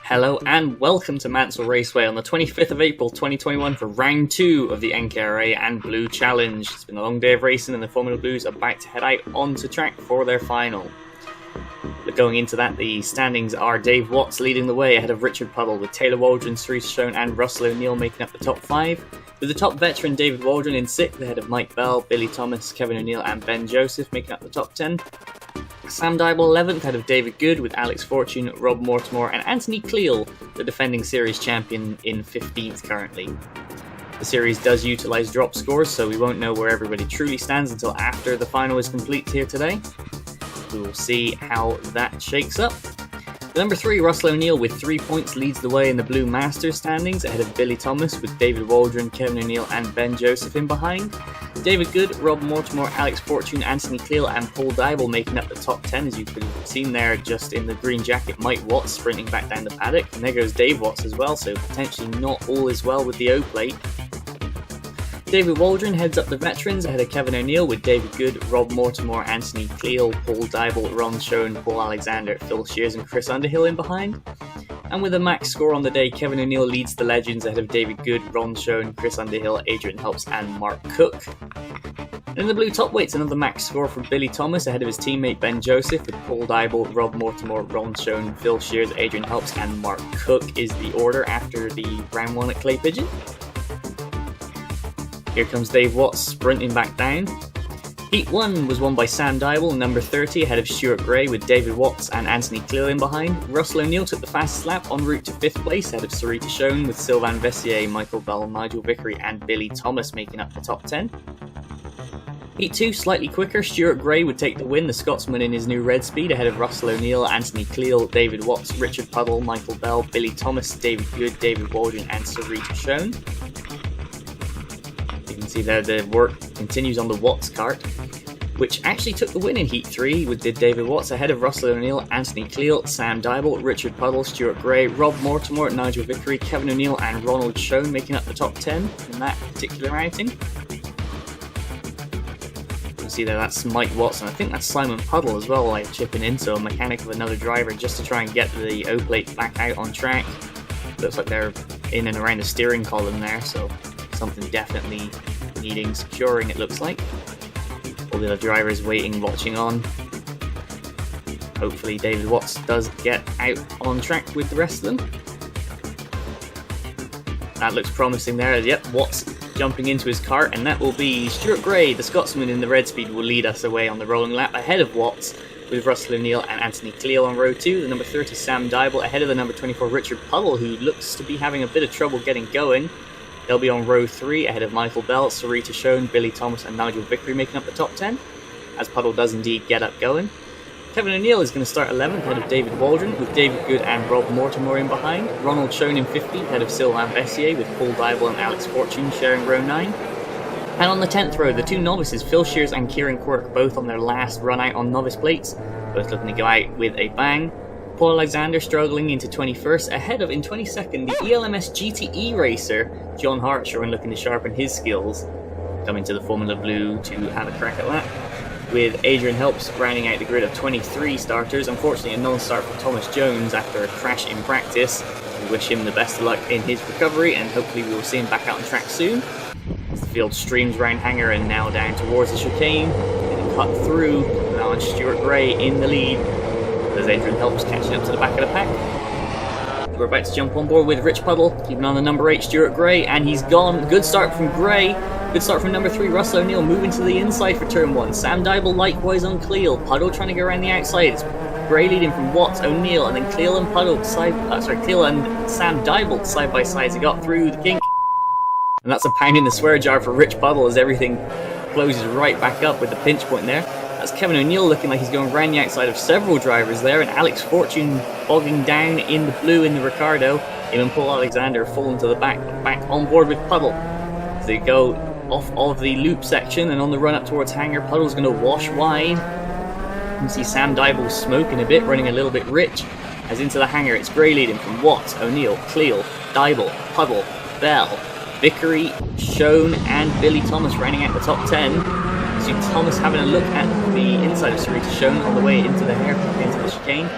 Hello and welcome to Mansell Raceway on the 25th of April 2021 for round 2 of the NKRA and Blue Challenge. It's been a long day of racing and the Formula Blues are about to head out onto track for their final. But going into that, the standings are Dave Watts leading the way ahead of Richard Puddle, with Taylor Waldron, Cerise Schoen and Russell O'Neill making up the top 5, with the top veteran David Waldron in 6th ahead of Mike Bell, Billy Thomas, Kevin O'Neill and Ben Joseph making up the top 10. Sam Dybel 11th ahead of David Good, with Alex Fortune, Rob Mortimer and Anthony Cleal, the defending series champion, in 15th currently. The series does utilise drop scores, so we won't know where everybody truly stands until after the final is complete here today. We will see how that shakes up. The number 3, Russell O'Neill, with 3 points, leads the way in the Blue Masters standings ahead of Billy Thomas, with David Waldron, Kevin O'Neill and Ben Joseph in behind. David Good, Rob Mortimer, Alex Fortune, Anthony Cleal and Paul Dybel making up the top 10, as you could have seen there just in the green jacket. Mike Watts sprinting back down the paddock, and there goes Dave Watts as well, so potentially not all is well with the O-plate. David Waldron heads up the veterans ahead of Kevin O'Neill, with David Good, Rob Mortimer, Anthony Cleal, Paul Dybel, Ron Schoen, Paul Alexander, Phil Shears and Chris Underhill in behind. And with a max score on the day, Kevin O'Neill leads the legends ahead of David Good, Ron Schoen, Chris Underhill, Adrian Helps and Mark Cook. And in the blue top weights, another max score from Billy Thomas ahead of his teammate Ben Joseph, with Paul Dybel, Rob Mortimer, Ron Schoen, Phil Shears, Adrian Helps and Mark Cook is the order after the round 1 at Clay Pigeon. Here comes Dave Watts sprinting back down. Heat 1 was won by Sam Dybel, number 30, ahead of Stuart Gray, with David Watts and Anthony Cleal in behind. Russell O'Neill took the fastest lap en route to 5th place ahead of Sarita Schoen, with Sylvain Vessier, Michael Bell, Nigel Vickery and Billy Thomas making up the top 10. Heat 2, slightly quicker, Stuart Gray would take the win, the Scotsman in his new red speed, ahead of Russell O'Neill, Anthony Cleal, David Watts, Richard Puddle, Michael Bell, Billy Thomas, David Good, David Waldron and Sarita Schoen. You can see there the work continues on the Watts kart, which actually took the win in Heat 3, with David Watts ahead of Russell O'Neill, Anthony Cleal, Sam Dybel, Richard Puddle, Stuart Gray, Rob Mortimer, Nigel Vickery, Kevin O'Neill and Ronald Schoen making up the top 10 in that particular outing. You see there, that's Mike Watts, and I think that's Simon Puddle as well, like chipping in, so a mechanic of another driver just to try and get the O-plate back out on track. Looks like they're in and around the steering column there, so something definitely needing securing, it looks like. All the other drivers waiting, watching on. Hopefully David Watts does get out on track with the rest of them. That looks promising there. Yep, Watts jumping into his cart, and that will be Stuart Gray, the Scotsman in the red speed, will lead us away on the rolling lap ahead of Watts, with Russell O'Neill and Anthony Cleal on row 2. The number 30 Sam Dybel ahead of the number 24 Richard Puddle, who looks to be having a bit of trouble getting going. They'll be on row 3 ahead of Michael Bell, Sarita Schoen, Billy Thomas and Nigel Vickery making up the top 10, as Puddle does indeed get up going. Kevin O'Neill is going to start 11th ahead of David Waldron, with David Good and Rob Mortimer in behind. Ronald Schoen in 15th ahead of Sylvain Vessier, with Paul Dybel and Alex Fortune sharing row 9. And on the 10th row, the two novices, Phil Shears and Kieran Quirk, both on their last run out on novice plates, both looking to go out with a bang. Paul Alexander struggling into 21st, ahead of, in 22nd, the ELMS GTE racer, John Hartshorn, looking to sharpen his skills, coming to the Formula Blue to have a crack at that, with Adrian Helps rounding out the grid of 23 starters. Unfortunately, a non-start for Thomas Jones after a crash in practice. We wish him the best of luck in his recovery, and hopefully we will see him back out on track soon. As the field streams round Hanger and now down towards the chicane, and cut through, now on Stuart Gray in the lead, as Adrian Helps catching up to the back of the pack. We're about to jump on board with Rich Puddle, keeping on the number 8 Stuart Gray, and he's gone. Good start from Gray. Good start from number 3 Russell O'Neill, moving to the inside for turn 1. Sam Dybel likewise on Cleal. Puddle trying to go around the outside. It's Gray leading from Watts, O'Neill, and then Cleal and Cleal and Sam Dybel side by side. He got through the kink, and that's a pound in the swear jar for Rich Puddle as everything closes right back up with the pinch point there. That's Kevin O'Neill looking like he's going round the outside of several drivers there, and Alex Fortune bogging down in the blue in the Ricardo. Him and Paul Alexander falling to the back on board with Puddle. As they go off of the loop section and on the run up towards Hanger, Puddle's going to wash wide. You can see Sam Dybel smoking a bit, running a little bit rich. As into the Hanger, it's Gray leading from Watts, O'Neill, Cleal, Dybel, Puddle, Bell, Vickery, Schoen and Billy Thomas rounding out the top 10. See Thomas having a look at the inside of Sarita Schoen on the way into the hairpin, into the chicane.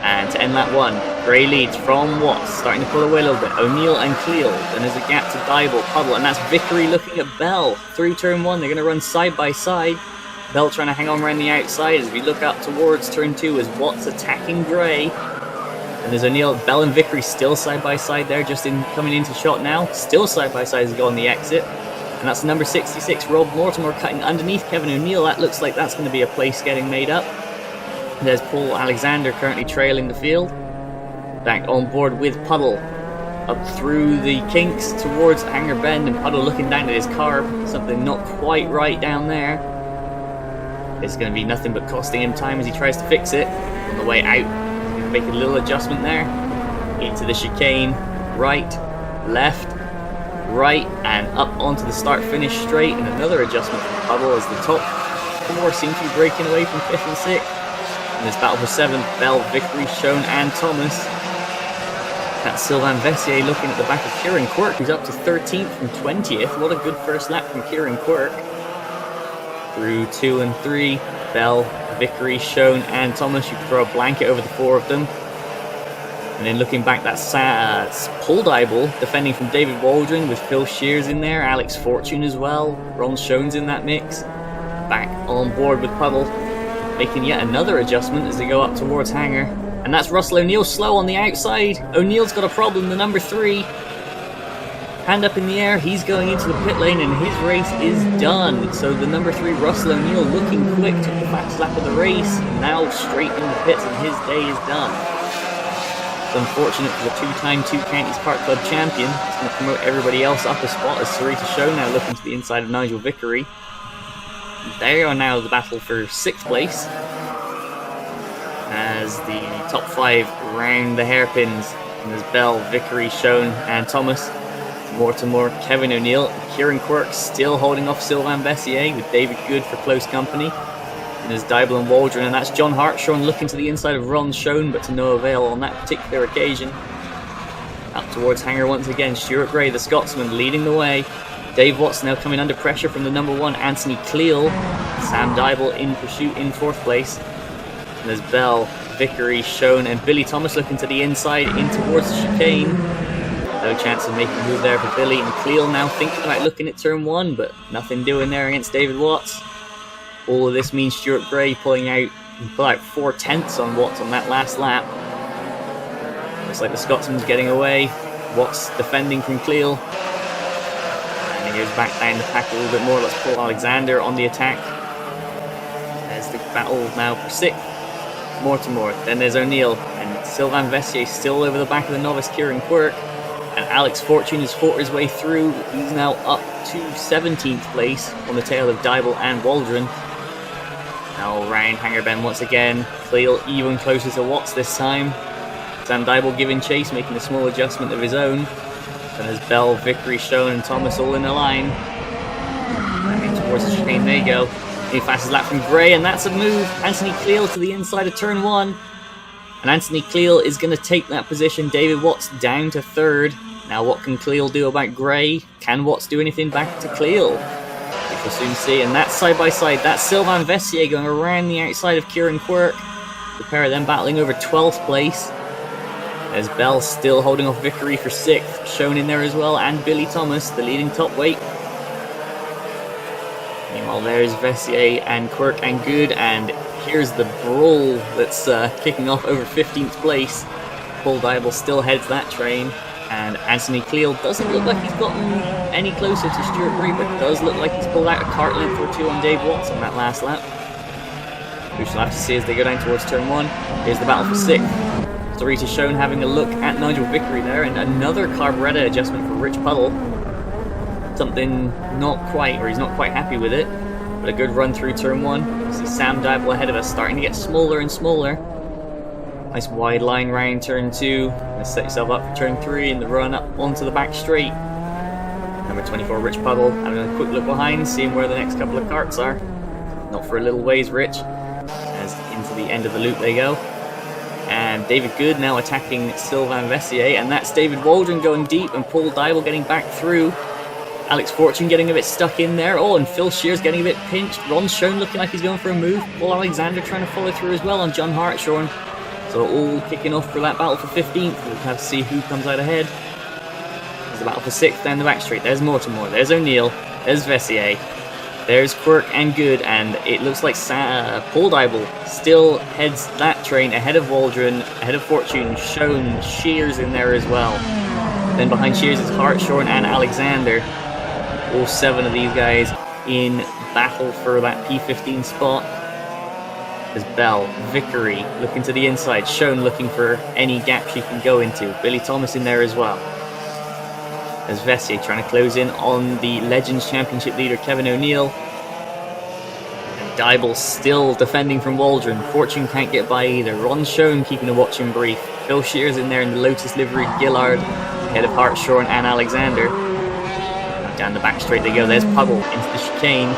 And to end lap 1, Gray leads from Watts, starting to pull away a little bit. O'Neill and Cleal. Then there's a gap to Dybel, Puddle, and that's Vickery looking at Bell. Through turn 1, they're going to run side by side. Bell trying to hang on around the outside. As we look up towards turn 2 as Watts attacking Gray. And there's O'Neill, Bell and Vickery still side by side there, just coming into shot now. Still side by side as they go on the exit. And that's number 66, Rob Mortimer, cutting underneath Kevin O'Neill. That looks like that's going to be a place getting made up. There's Paul Alexander currently trailing the field. Back on board with Puddle. Up through the kinks towards Hanger Bend, and Puddle looking down at his carb. Something not quite right down there. It's going to be nothing but costing him time as he tries to fix it. On the way out, he's going to make a little adjustment there. Into the chicane. Right, left, right, and up onto the start-finish straight. And another adjustment from Puddle as the top 4 seem to be breaking away from 5th and 6th. And this battle for 7th, Bell, Vickery, Schoen, and Thomas. That's Sylvain Vessier looking at the back of Kieran Quirk, who's up to 13th from 20th. What a good first lap from Kieran Quirk. Through 2 and 3, Bell, Vickery, Schoen, and Thomas. You can throw a blanket over the 4 of them. And then looking back, that's Paul Dybel defending from David Waldron with Phil Shears in there, Alex Fortune as well. Ron Schoen's in that mix. Back on board with Puddle, making yet another adjustment as they go up towards Hanger. And that's Russell O'Neill slow on the outside. O'Neill's got a problem, the number 3. Hand up in the air, he's going into the pit lane and his race is done. So the number 3, Russell O'Neill, looking quick, took the fastest lap of the race. Now straight in the pits and his day is done. It's unfortunate for the 2-time 2 Counties Kart Club champion. It's going to promote everybody else up a spot as Sarita Schoen now looking to the inside of Nigel Vickery. They are now the battle for 6th place as the top 5 round the hairpins. And there's Bell, Vickery, Schoen, and Thomas. Mortimer, Kevin O'Neill, Kieran Quirk still holding off Sylvain Vessier with David Good for close company. And there's Dybel and Waldron, and that's John Hartshorn looking to the inside of Ron Schoen, but to no avail on that particular occasion. Up towards Hanger once again, Stuart Gray, the Scotsman, leading the way. Dave Watts now coming under pressure from the number 1, Anthony Cleal. Sam Dybel in pursuit in 4th place. And there's Bell, Vickery, Schoen, and Billy Thomas looking to the inside in towards the chicane. No chance of making a move there for Billy. And Cleal now thinking about looking at turn 1, but nothing doing there against David Watts. All of this means Stuart Gray pulling out 4/10 on Watts on that last lap. Looks like the Scotsman's getting away. Watts defending from Cleal. Goes back down the pack a little bit more. Let's pull Alexander on the attack. There's the battle now for 6th. Mortimer. Then there's O'Neill. And Sylvain Vessier still over the back of the novice Kieran Quirk. And Alex Fortune has fought his way through. He's now up to 17th place on the tail of Dybel and Waldron. Now round Hanger Bend once again. Cleal even closer to Watts this time. Sam Dybel giving chase, making a small adjustment of his own. And there's Bell, Vickery, Schoen, and Thomas all in a line. Back towards the chicane they go. New fastest lap from Gray, and that's a move. Anthony Cleal to the inside of turn 1. And Anthony Cleal is going to take that position. David Watts down to 3rd. Now what can Cleal do about Gray? Can Watts do anything back to Cleal? We shall soon see. And that's side by side. That's Sylvain Vessier going around the outside of Kieran Quirk. The pair of them battling over 12th place. There's Bell still holding off Vickery for 6th, Shown in there as well, and Billy Thomas, the leading top weight. Meanwhile, there's Vessier and Quirk and Good, and here's the brawl that's kicking off over 15th place. Paul Dybel still heads that train, and Anthony Cleal doesn't look like he's gotten any closer to Stuart Gray, but does look like he's pulled out a kart length or 2 on Dave Watts on that last lap. We shall have to see as they go down towards turn 1. Here's the battle for 6th. Sarita Schoen having a look at Nigel Vickery there, and another carburettor adjustment for Rich Puddle. Something not quite, or he's not quite happy with it, but a good run through turn 1. You see Sam Dybel ahead of us, starting to get smaller and smaller. Nice wide line round turn 2. Let's set yourself up for turn 3 and the run up onto the back straight. Number 24, Rich Puddle, having a quick look behind, seeing where the next couple of karts are. Not for a little ways, Rich, as into the end of the loop they go. And David Good now attacking Sylvain Vessier, and that's David Waldron going deep and Paul Dybel getting back through. Alex Fortune getting a bit stuck in there. Oh, and Phil Shears getting a bit pinched. Ron Schoen looking like he's going for a move. Paul Alexander trying to follow through as well on John Hartshorn. So all kicking off for that battle for 15th. We'll have to see who comes out ahead. There's the battle for 6th down the back straight. There's Mortimer, there's O'Neill, there's Vessier, there's Quirk and Good, and it looks like Paul Dybel still heads that train ahead of Waldron, ahead of Fortune, Schoen, Shears in there as well. Then behind Shears is Hartshorn and Alexander. All 7 of these guys in battle for that P15 spot. There's Bell, Vickery looking to the inside, Schoen looking for any gap she can go into. Billy Thomas in there as well. There's Vessier trying to close in on the Legends Championship leader Kevin O'Neill. And Dybel still defending from Waldron. Fortune can't get by either. Ron Schoen keeping a watching brief. Phil Shears in there in the Lotus livery. Gillard ahead of Hartshorn and Alexander. Down the back straight they go. There's Puddle into the chicane.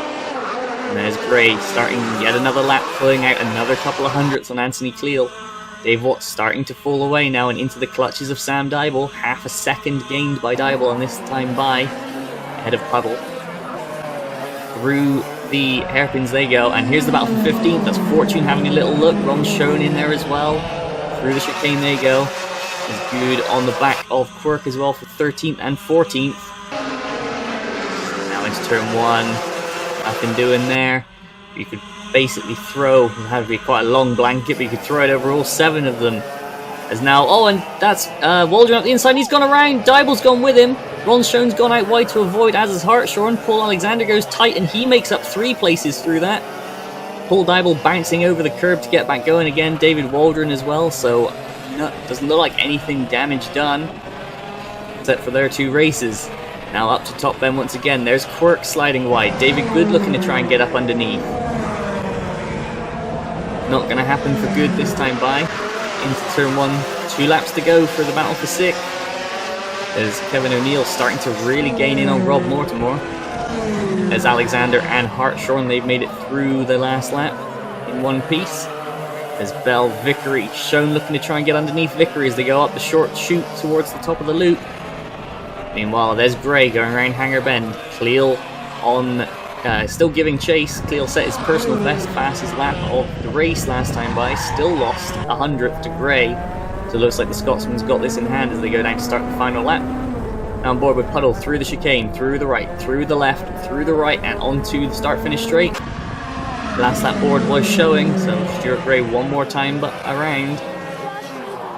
And there's Gray starting yet another lap, pulling out another couple of hundredths on Anthony Cleal. Dave Watts starting to fall away now and into the clutches of Sam Dybel. Half a second gained by Dybel on this time by, ahead of Puddle. Through the hairpins they go, and here's the battle for 15th. That's Fortune having a little look. Ron Schoen in there as well. Through the chicane they go. There's Good on the back of Quirk as well for 13th and 14th. Now into turn 1. Nothing doing there. You could basically throw, it would have to be quite a long blanket, but you could throw it over all 7 of them. As now, oh, and that's Waldron up the inside, he's gone around, Dybel's gone with him, Ron Schoen's gone out wide to avoid, as is Hartshorn. Paul Alexander goes tight and he makes up 3 places through that. Paul Dybel bouncing over the curb to get back going again, David Waldron as well, so doesn't look like anything damage done, except for their 2 races. Now up to top then once again, there's Quirk sliding wide, David Good looking to try and get up underneath. Not going to happen for Good this time by. Into turn 1, 2 laps to go for the battle for 6th. There's Kevin O'Neill starting to really gain in on Rob Mortimer. There's Alexander and Hartshorn, they've made it through the last lap in one piece. There's Bell, Vickery, Schoen looking to try and get underneath Vickery as they go up the short chute towards the top of the loop. Meanwhile, there's Gray going around Hanger Bend. Cleal on... still giving chase. Cleal set his personal best fastest lap of the race last time by. Still lost 100th to Gray. So it looks like the Scotsman's got this in hand as they go down to start the final lap. Now on board with Puddle through the chicane, through the right, through the left, through the right, and onto the start-finish straight. Last lap board was showing, so Stuart Gray one more time but around.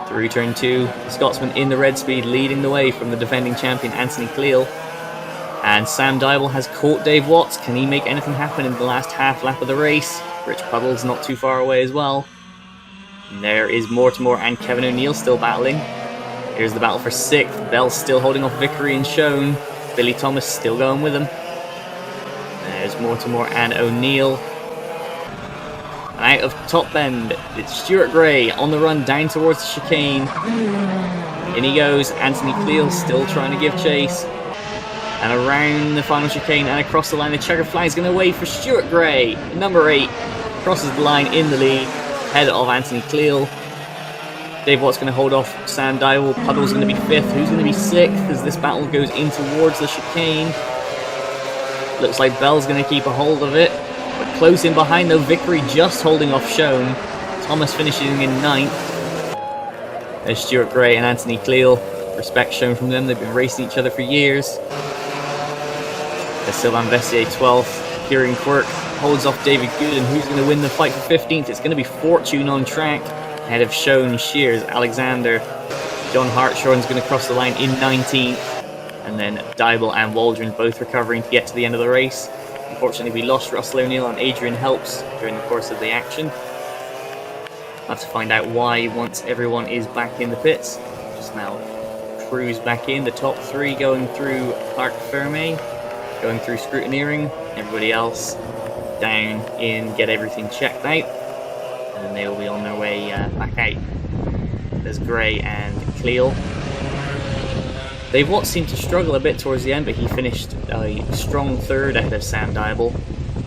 Through turn 2, the Scotsman in the red speed leading the way from the defending champion Anthony Cleal. And Sam Dybel has caught Dave Watts. Can he make anything happen in the last half lap of the race? Rich Puddle's not too far away as well. And there is Mortimer and Kevin O'Neill still battling. Here's the battle for 6th. Bell still holding off Vickery and Schoen. Billy Thomas still going with him. There's Mortimer and O'Neill. And out of top bend, it's Stuart Gray on the run down towards the chicane. In he goes. Anthony Cleal still trying to give chase. And around the final chicane and across the line, the checker flag is going to wave for Stuart Gray. Number 8 crosses the line in the lead, ahead of Anthony Cleal. Dave Watt's going to hold off Sam Dybel. Puddle's going to be 5th. Who's going to be 6th as this battle goes in towards the chicane? Looks like Bell's going to keep a hold of it. But close in behind though, Vickery just holding off Schoen. Thomas finishing in 9th. There's Stuart Gray and Anthony Cleal. Respect shown from them. They've been racing each other for years. There's Sylvain Vessier 12th. Kieran Quirk holds off David Good, and who's going to win the fight for 15th? It's going to be Fortune on track, ahead of Schoen, Shears, Alexander. John Hartshorn's going to cross the line in 19th, and then Dybel and Waldron both recovering to get to the end of the race. Unfortunately, we lost Russell O'Neill and Adrian Helps during the course of the action. I'll have to find out why once everyone is back in the pits. Just now cruise back in, the top 3 going through Clark Ferme, going through scrutineering, everybody else down in, get everything checked out, and then they will be on their way back out. There's Gray and Cleal. Dave Watts seemed to struggle a bit towards the end, but he finished a strong 3rd ahead of Sam Dybel.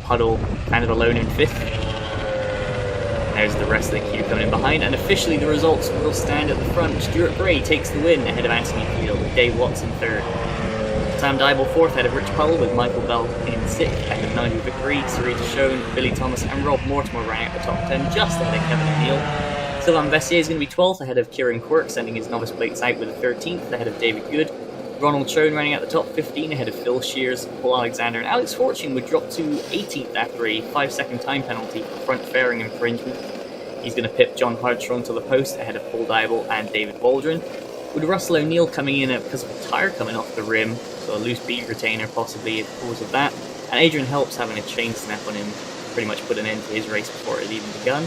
Puddle kind of alone in 5th. There's the rest of the queue coming in behind, and officially the results will stand at the front. Stuart Gray takes the win ahead of Anthony Cleal, with Dave Watts in 3rd. Sam Dybel 4th ahead of Rich Puddle, with Michael Bell in 6th ahead of Nigel Vickery, Sarita Schoen, Billy Thomas and Rob Mortimer ran out the top 10 just ahead of Kevin O'Neill. Sylvain Vessier is going to be 12th ahead of Kieran Quirk, sending his novice plates out with a 13th ahead of David Good. Ronald Schoen running at the top 15 ahead of Phil Shears. Paul Alexander and Alex Fortune would drop to 18th after a 5-second time penalty for front fairing infringement. He's going to pip John Hartshorn to the post ahead of Paul Dybel and David Waldron, with Russell O'Neill coming in because of a tyre coming off the rim, so a loose bead retainer possibly because of that, and Adrian Helps having a chain snap on him pretty much put an end to his race before it had even begun.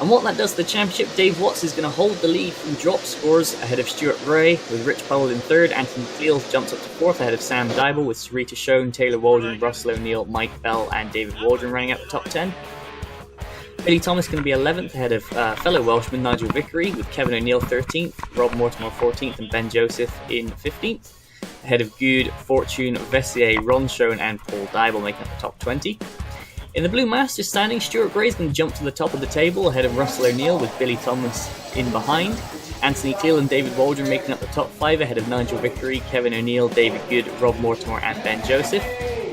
And what that does to the championship, Dave Watts is going to hold the lead from drop scores ahead of Stuart Gray, with Rich Powell in 3rd. Anthony Cleal jumps up to 4th ahead of Sam Dybel, with Sarita Schoen, Taylor Waldron, Russell O'Neill, Mike Bell and David Waldron running at the top 10. Billy Thomas going to be 11th ahead of fellow Welshman Nigel Vickery, with Kevin O'Neill 13th, Rob Mortimer 14th and Ben Joseph in 15th. Ahead of Good, Fortune, Vessier, Ron Schoen and Paul Dybel making up the top 20. In the Blue Masters standing, Stuart Gray is going to jump to the top of the table ahead of Russell O'Neill, with Billy Thomas in behind. Anthony Cleal and David Waldron making up the top 5 ahead of Nigel Vickery, Kevin O'Neill, David Good, Rob Mortimer and Ben Joseph,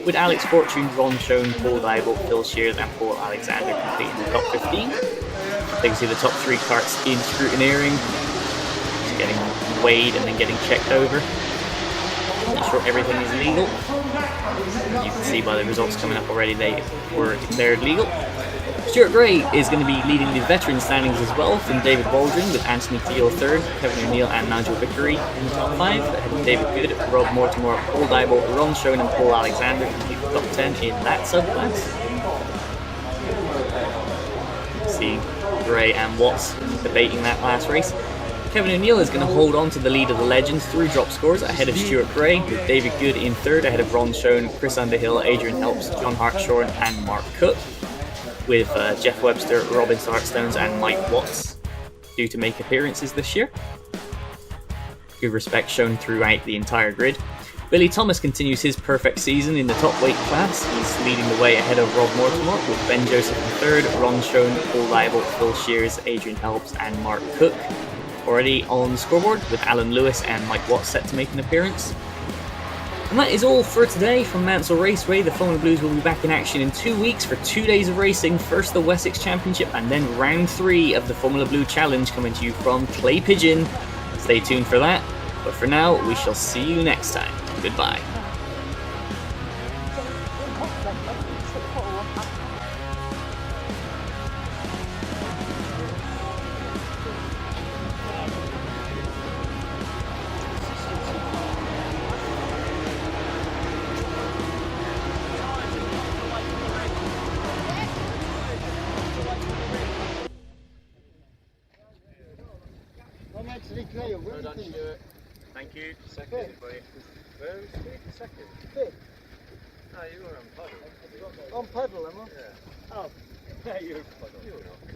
with Alex Fortune, Ron Schoen, Paul Dybel, Phil Shears and Paul Alexander completing the top 15. You can see the top 3 carts in scrutineering, just getting weighed and then getting checked over. Make sure everything is legal. You can see by the results coming up already they were declared legal. Stuart Gray is going to be leading the veteran standings as well, from David Waldron with Anthony Cleal 3rd, Kevin O'Neill and Nigel Vickery in the top 5, ahead of David Good, Rob Mortimer, Paul Dybel, Ron Schoen and Paul Alexander complete the top 10 in that subclass. See Gray and Watts debating that last race. Kevin O'Neill is going to hold on to the lead of the legends through drop scores ahead of Stuart Gray, with David Good in 3rd ahead of Ron Schoen, Chris Underhill, Adrian Helps, John Hartshorn and Mark Cook, with Jeff Webster, Robin Sartstones and Mike Watts due to make appearances this year. Good respect shown throughout the entire grid. Billy Thomas continues his perfect season in the top weight class. He's leading the way ahead of Rob Mortimer, with Ben Joseph in 3rd, Ron Schoen, Paul Dybel, Phil Shears, Adrian Helps and Mark Cook. Already on the scoreboard, with Alan Lewis and Mike Watts set to make an appearance. And that is all for today from Mansell Raceway. The Formula Blues will be back in action in 2 weeks for 2 days of racing. First the Wessex Championship and then round 3 of the Formula Blue Challenge coming to you from Clay Pigeon. Stay tuned for that. But for now, we shall see you next time. Goodbye. Well done, Stuart. Thank you. Second, everybody. Where was Steve? Second. Fifth. No, you were on puddle. On pedal, am I? Yeah. Oh. Yeah, you were on puddle. You were not.